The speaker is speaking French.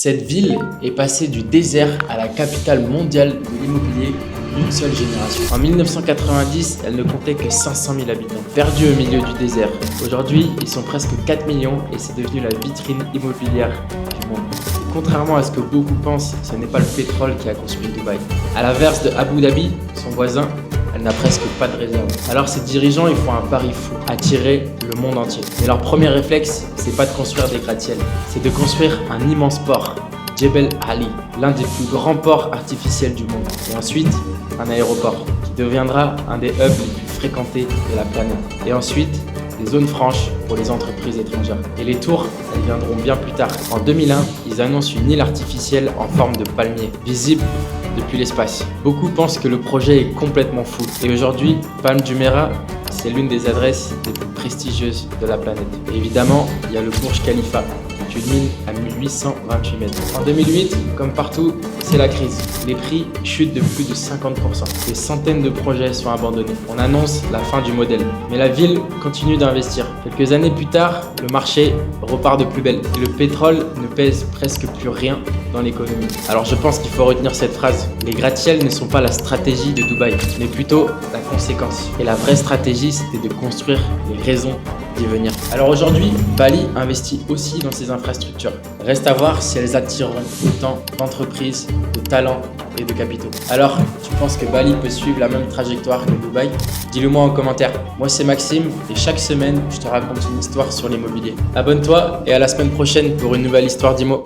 Cette ville est passée du désert à la capitale mondiale de l'immobilier en une seule génération. En 1990, elle ne comptait que 500 000 habitants, perdus au milieu du désert. Aujourd'hui, ils sont presque 4 millions et c'est devenu la vitrine immobilière du monde. Contrairement à ce que beaucoup pensent, ce n'est pas le pétrole qui a construit Dubaï. À l'inverse de Abu Dhabi, son voisin, elle n'a presque pas de réserve. Alors ces dirigeants, ils font un pari fou, attirer le monde entier. Mais leur premier réflexe, c'est pas de construire des gratte-ciels, c'est de construire un immense port, Jebel Ali, l'un des plus grands ports artificiels du monde. Et ensuite, un aéroport, qui deviendra un des hubs les plus fréquentés de la planète. Et ensuite, des zones franches pour les entreprises étrangères. Et les tours, elles viendront bien plus tard. En 2001, ils annoncent une île artificielle en forme de palmier, visible depuis l'espace. Beaucoup pensent que le projet est complètement fou. Et aujourd'hui, Palm Jumeirah, c'est l'une des adresses les plus prestigieuses de la planète. Et évidemment, il y a le Burj Khalifa, qui culmine à 1828 mètres. En 2008, comme partout, c'est la crise. Les prix chutent de plus de 50%. Des centaines de projets sont abandonnés. On annonce la fin du modèle. Mais la ville continue d'investir. Quelques années plus tard, le marché repart de plus belle. Et le pétrole ne pèse presque plus rien dans l'économie. Alors je pense qu'il faut retenir cette phrase. Les gratte-ciels ne sont pas la stratégie de Dubaï, mais plutôt la conséquence. Et la vraie stratégie, c'était de construire les raisons d'y venir. Alors aujourd'hui, Bali investit aussi dans ses infrastructures. Reste à voir si elles attireront autant d'entreprises, de talents et de capitaux. Alors, tu penses que Bali peut suivre la même trajectoire que Dubaï? Dis-le moi en commentaire. Moi c'est Maxime et chaque semaine, je te raconte une histoire sur l'immobilier. Abonne-toi et à la semaine prochaine pour une nouvelle histoire d'IMO.